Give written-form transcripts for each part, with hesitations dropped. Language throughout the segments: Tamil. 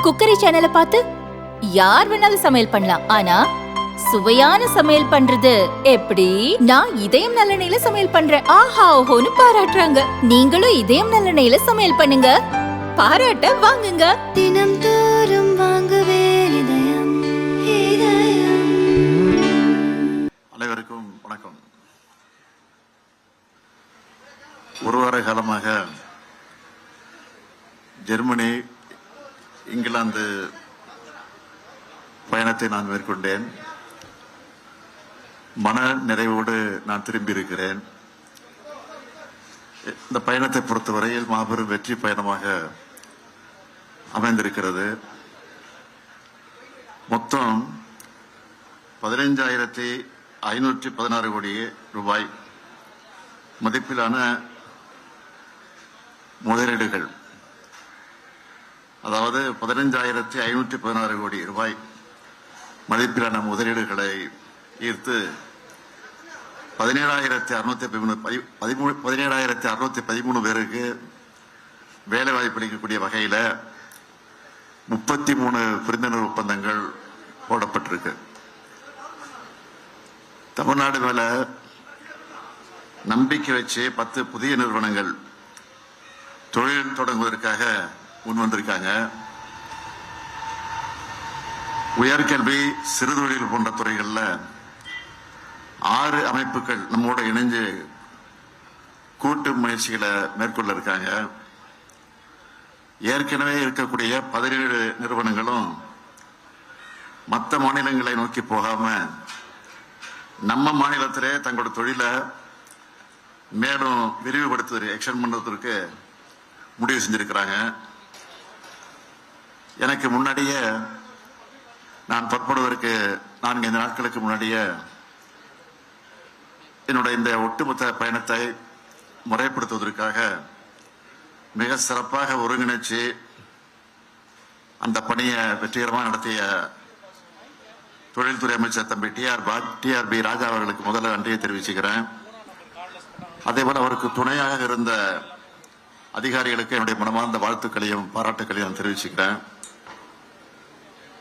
குக்கரி சேனலை பார்த்து யார் வேணாலும் சமையல் பண்ணலாம். ஆனா சுவையான சமையல் பண்றது எப்படி? நான் இதயம் நல்லெண்ணெயில சமையல் பண்றேன். ஆஹா ஓஹோன்னு பாராட்டுறாங்க. நீங்களும் இதயம் நல்லெண்ணெயில சமையல் பண்ணுங்க, பாராட்ட வாங்குங்க. தினம் தோறும் வாங்குவே இதயம் இதயம். அனைவருக்கும் வணக்கம். ஒரு வார காலமாக ஜெர்மனி, இங்கிலாந்து பயணத்தை நான் மேற்கொண்டேன். மன நிறைவோடு நான் திரும்பி இருக்கிறேன். இந்த பயணத்தை பொறுத்தவரையில் மாபெரும் வெற்றி பயணமாக அமைந்திருக்கிறது. மொத்தம் 15,516 கோடி ரூபாய் மதிப்பிலான முதலீடுகள், அதாவது 15,516 கோடி ரூபாய் மதிப்பிலான முதலீடுகளை ஈர்த்து 17,613 பேருக்கு வேலை வாய்ப்பு அளிக்கக்கூடிய வகையில் 33 புரிந்துணர்வு ஒப்பந்தங்கள் போடப்பட்டிருக்கு. தமிழ்நாடு மேல நம்பிக்கை வச்சு 10 புதிய நிறுவனங்கள் தொழில் தொடங்குவதற்காக முன்வந்திருக்காங்க. உயர்கல்வி, சிறுதொழில் போன்ற துறைகளில் 6 அமைப்புகள் நம்மோட இணைஞ்சு கூட்டு முயற்சிகளை மேற்கொள்ள இருக்காங்க. ஏற்கனவே இருக்கக்கூடிய 17 நிறுவனங்களும் மற்ற மாநிலங்களை நோக்கி போகாம நம்ம மாநிலத்திலே தங்களோட தொழிலை மேலும் விரிவுபடுத்துவதற்கு, எக்ஸ்டெண்ட் பண்றதற்கு முடிவு செஞ்சிருக்கிறாங்க. எனக்கு முன்னாடியே நான் புறப்படுவதற்கு 4-5 நாட்களுக்கு முன்னாடியே என்னுடைய இந்த ஒட்டுமொத்த பயணத்தை முறைப்படுத்துவதற்காக மிக சிறப்பாக ஒருங்கிணைச்சு அந்த பணியை வெற்றிகரமாக நடத்திய தொழில்துறை அமைச்சர் தம்பி டிஆர்பி ராஜா அவர்களுக்கு முதல்ல நன்றியை தெரிவிச்சுக்கிறேன். அதேபோல அவருக்கு துணையாக இருந்த அதிகாரிகளுக்கு என்னுடைய மனமார்ந்த வாழ்த்துக்களையும் பாராட்டுக்களையும் தெரிவிச்சுக்கிறேன்.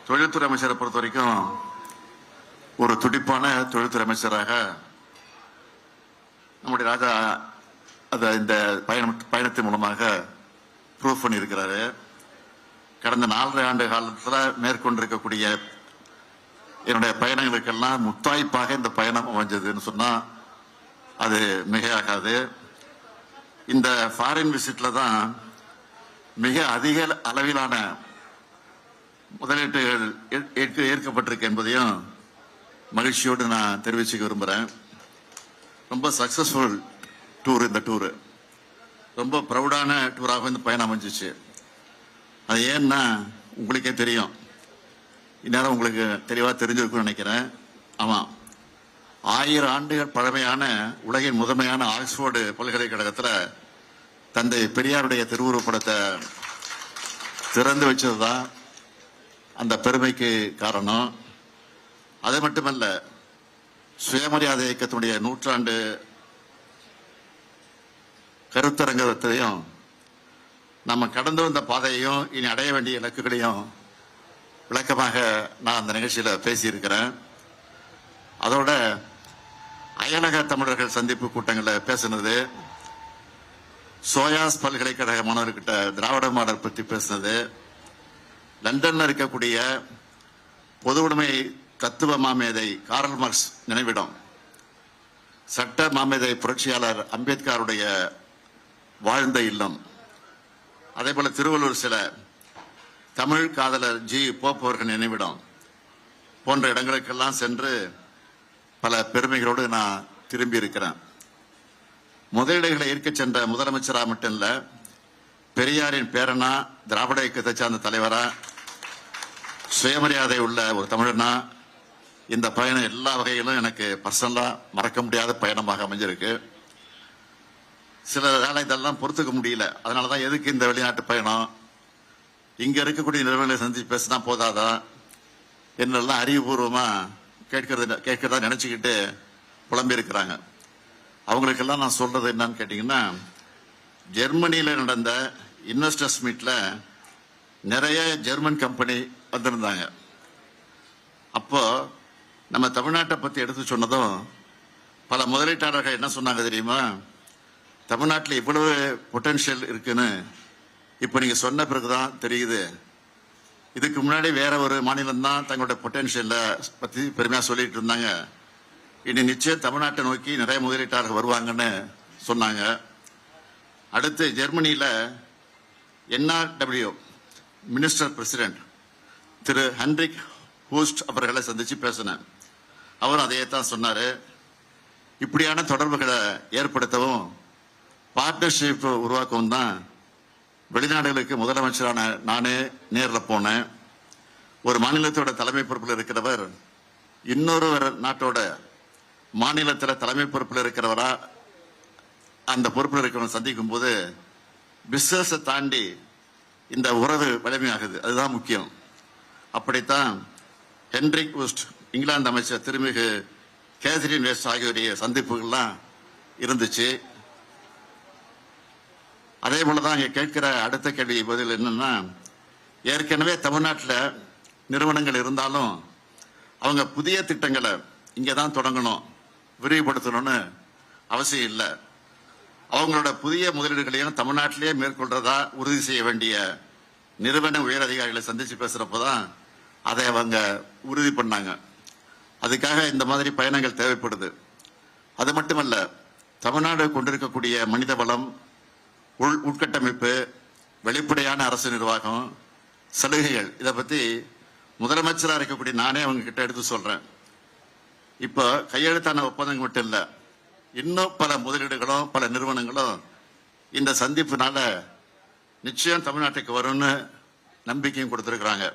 தொழில்துறை அமைச்சரை பொறுத்த வரைக்கும் ஒரு துடிப்பான தொழில்துறை அமைச்சராக நம்முடைய ராஜா அதை இந்த பயணத்தின் மூலமாக ப்ரூவ் பண்ணியிருக்கிறாரு. கடந்த 4.5 ஆண்டு காலத்தில் மேற்கொண்டிருக்கக்கூடிய என்னுடைய பயணங்களுக்கெல்லாம் முத்தாய்ப்பாக இந்த பயணம் அமைஞ்சதுன்னு சொன்னா அது மிகையாகாது. இந்த ஃபாரின் விசிட்ல தான் மிக அதிக அளவிலான முதலீட்டுகள் ஏற்கப்பட்டிருக்கு என்பதையும் மகிழ்ச்சியோடு நான் தெரிவிச்சுக்க விரும்புகிறேன். ரொம்ப சக்சஸ்ஃபுல் டூர். இந்த டூரு ரொம்ப ப்ரௌடான டூராக இந்த பயணம் அமைஞ்சிச்சு. அது ஏன்னா உங்களுக்கே தெரியும், இந்நேரம் உங்களுக்கு தெளிவாக தெரிஞ்சிருக்கும்னு நினைக்கிறேன். ஆமாம், 1000 ஆண்டுகள் பழமையான உலகின் முதன்மையான ஆக்ஸ்போர்டு பல்கலைக்கழகத்தில் தந்தை பெரியாருடைய திருவுருவப்படத்தை திறந்து வச்சதுதான் அந்த பெருமைக்கு காரணம். அது மட்டுமல்ல, சுயமரியாதை இயக்கத்தினுடைய 100ஆண்டு கருத்தரங்கத்தையும் நம்ம கடந்து வந்த பாதையையும் இனி அடைய வேண்டிய இலக்குகளையும் விளக்கமாக நான் அந்த நிகழ்ச்சியில் பேசியிருக்கிறேன். அதோட அயலக தமிழர்கள் சந்திப்பு கூட்டங்களில் பேசினது, சோயாஸ் பல்கலைக்கழக மாணவர்கிட்ட திராவிட மாடல் பற்றி பேசினது, லண்டன்ல இருக்கக்கூடிய பொது உடைமை தத்துவ மாமேதை கார்ல் மார்க்ஸ் நினைவிடம், சட்ட மாமேதை புரட்சியாளர் அம்பேத்கருடைய வாழ்ந்த இல்லம், அதே போல திருவள்ளூர் சில தமிழ் காதலர் ஜி போப் அவர்கள் நினைவிடம் போன்ற இடங்களுக்கெல்லாம் சென்று பல பெருமைகளோடு நான் திரும்பி இருக்கிறேன். முதலீடுகளை ஈர்க்க சென்ற முதலமைச்சராக மட்டும் இல்ல, பெரியாரின் பேரனா, திராவிட இயக்கத்தை சார்ந்த தலைவரா, சுயமரியாதை உள்ள ஒரு தமிழனா, இந்த பயணம் எல்லா வகையிலும் எனக்கு பர்சனலா மறக்க முடியாத பயணமாக அமைஞ்சிருக்கு. சில வேலை இதெல்லாம் பொறுத்துக்க முடியல. அதனாலதான் எதுக்கு இந்த வெளிநாட்டு பயணம், இங்க இருக்கக்கூடிய நிறுவனங்களை சந்திச்சு பேசினா போதாதா என்னெல்லாம் அறிவுபூர்வமா கேட்கறதா நினைச்சுக்கிட்டு புலம்பி இருக்கிறாங்க. அவங்களுக்கெல்லாம் நான் சொல்றது என்னன்னு கேட்டீங்கன்னா, ஜெர்மனியில நடந்த இன்வெஸ்டர்ஸ் மீட்ல நிறைய ஜெர்மன் கம்பெனி வந்திருந்தாங்க. அப்போ நம்ம தமிழ்நாட்டை பத்தி எடுத்து சொன்னதும் பல முதலீட்டாளர்கள் என்ன சொன்னாங்க தெரியுமா? தமிழ்நாட்டில் இவ்வளவு பொட்டன்ஷியல் இருக்குன்னு இப்ப நீங்க சொன்ன பிறகுதான் தெரியுது. இதுக்கு முன்னாடி வேற ஒரு மாநிலம் தான் தங்களோட பொட்டன்ஷியலை பத்தி பெருமையா சொல்லிட்டு இருந்தாங்க. இனி நிச்சயம் தமிழ்நாட்டை நோக்கி நிறைய முதலீட்டாளர்கள் வருவாங்கன்னு சொன்னாங்க. அடுத்து ஜெர்மனியில NRW மினிஸ்டர் பிரசிடென்ட் திரு ஹென்ரிக் ஹூஸ்ட் அவர்களை சந்திச்சு பேசினேன். அவரும் அதையே தான் சொன்னாரு. இப்படியான தொடர்புகளை ஏற்படுத்தவும் பார்ட்னர்ஷிப் உருவாக்கவும் தான் வெளிநாடுகளுக்கு முதலமைச்சரான நானே நேரில் போனேன். ஒரு மாநிலத்தோட தலைமை பொறுப்பில் இருக்கிறவர் இன்னொரு நாட்டோட மாநிலத்தில் தலைமை பொறுப்பில் இருக்கிறவரா அந்த பொறுப்பில் இருக்கிறவங்க சந்திக்கும் போது பிசினஸை தாண்டி இந்த உறவு வலிமையாகுது. அதுதான் முக்கியம். அப்படித்தான் ஹென்ரிக் உஸ்ட் இங்கிலாந்து அமைச்சர் திருமிகு கேத்ரின் வெஸ்ட் ஆகியோருடைய சந்திப்புகள்லாம் இருந்துச்சு. அதே போலதான் இங்க கேட்கிற அடுத்த கேள்வி பதில் என்னன்னா, ஏற்கனவே தமிழ்நாட்டில் நிறுவனங்கள் இருந்தாலும் அவங்க புதிய திட்டங்களை இங்கதான் தொடங்கணும், விரிவுபடுத்தணும்னு அவசியம் இல்லை. அவங்களோட புதிய முதலீடுகளையும் தமிழ்நாட்டிலேயே மேற்கொள்றதா உறுதி செய்ய வேண்டிய நிறுவன உயர் அதிகாரிகளை சந்திச்சு பேசுறப்பதான் அதை அவங்க உறுதி பண்ணாங்க. அதுக்காக இந்த மாதிரி பயணங்கள் தேவைப்படுது. அது மட்டுமல்ல, தமிழ்நாடு கொண்டிருக்கக்கூடிய மனித வளம், உட்கட்டமைப்பு, வெளிப்படையான அரசு நிர்வாகம், சலுகைகள், இதை பத்தி முதலமைச்சராக இருக்கக்கூடிய நானே அவங்க கிட்ட எடுத்து சொல்றேன். இப்போ கையெழுத்தான ஒப்பந்தங்கள் மட்டும் இல்ல, இன்னும் பல முதலீடுகளும் பல நிறுவனங்களும் இந்த சந்திப்புனால நிச்சயம் தமிழ்நாட்டுக்கு வரும்னு நம்பிக்கையும் கொடுத்திருக்கிறாங்க.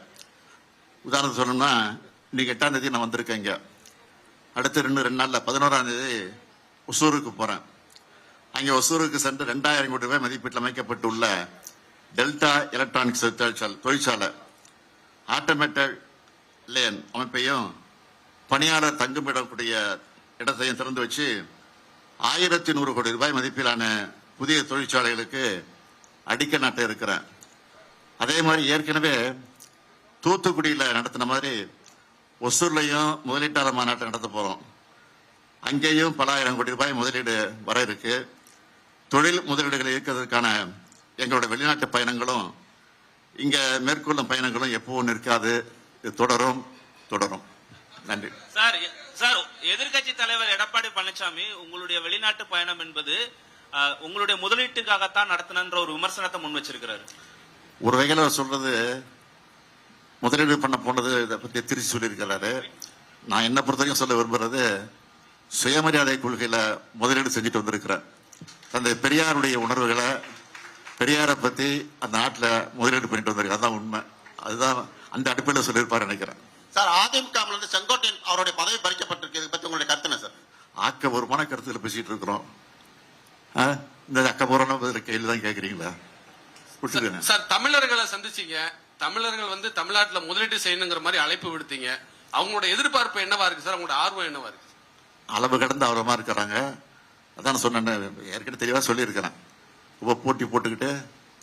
உதாரணத்துக்கு சொல்லணும்னா, இன்னைக்கு 8ஆம் தேதி நான் வந்திருக்கேங்க. அடுத்து 2 நாள்ல 11ஆம் தேதி ஒசூருக்கு போறேன். அங்கே ஒசூருக்கு சென்று 2000 கோடி ரூபாய் மதிப்பீட்டில் அமைக்கப்பட்டுள்ள டெல்டா எலக்ட்ரானிக்ஸ் தொழிற்சாலை ஆட்டோமேட்டட் லேன் அமைப்பையும் பணியாளர் தங்குமிடக்கூடிய இடத்தையும் திறந்து வச்சு 1100 கோடி ரூபாய் மதிப்பிலான புதிய தொழிற்சாலைகளுக்கு அடிக்கல் நாட்ட இருக்கிறேன். அதே மாதிரி ஏற்கனவே தூத்துக்குடியில நடத்தின மாதிரி ஒசூர்லையும் முதலீட்டாளர் மாநாட்டை நடத்த போறோம். அங்கேயும் பல ஆயிரம் கோடி ரூபாய் முதலீடு வர இருக்கு. தொழில் முதலீடுகளை ஈர்க்கிறதுக்கான எங்களோட வெளிநாட்டு பயணங்களும் இங்க மேற்கொள்ளும் பயணங்களும் எப்பவும் நிற்காது, இது தொடரும். நன்றி சார். எதிர்கட்சி தலைவர் எடப்பாடி பழனிசாமி உங்களுடைய வெளிநாட்டு பயணம் என்பது உங்களுடைய முதலீட்டுக்காகத்தான் நடத்தின ஒரு விமர்சனத்தை முன் வச்சிருக்கிறாரு. ஒரு வகையில் அவர் சொல்றது முதலீடு பண்ண போனது இதை பத்தி திருச்சி சொல்லியிருக்கிறாரு. நான் என்ன பொறுத்தவரைக்கும் சொல்ல விரும்புறது, சுயமரியாதை கொள்கையில முதலீடு செஞ்சுட்டு வந்திருக்கிறேன். அந்த பெரியாருடைய உணர்வுகளை, பெரியாரை பத்தி அந்த நாட்டில் முதலீடு பண்ணிட்டு வந்திருக்கேன். அதுதான் உண்மை. அதுதான் அந்த அடிப்படையில் சொல்லியிருப்பாரு நினைக்கிறேன். சார், அதிமுக செங்கோட்டையன் அவருடைய பதவி பறிக்கப்பட்டிருக்கு, இதை பத்தி உங்களுடைய கருத்து என்ன சார்? ஆக்கபூர்வமான கருத்துல பேசிட்டு இருக்கிறோம். இந்த அக்கபூர்வமான கையில் தான் கேட்குறீங்களா? சார், தமிழர்களை சந்திச்சீங்க. தமிழர்கள் தமிழ்நாட்டில் முதலீடு செய்யணுங்கிற மாதிரி அழைப்பு விடுத்தீங்க. அவங்களோட எதிர்பார்ப்பு என்னவா இருக்கு சார்? அவங்களோட ஆர்வம் என்னவா இருக்கு? அளவு கடந்து ஆர்வமா இருக்கிறாங்க. அதான் சொன்னேன், ஏற்கனவே தெளிவா சொல்லியிருக்கிறேன். போட்டி போட்டுக்கிட்டு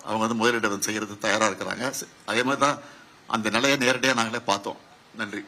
அவங்க முதலீடு செய்யறது தயாரா இருக்கிறாங்க. அதே மாதிரி தான் அந்த நிலையை நேரடியாக நாங்களே பார்த்தோம். நன்றி.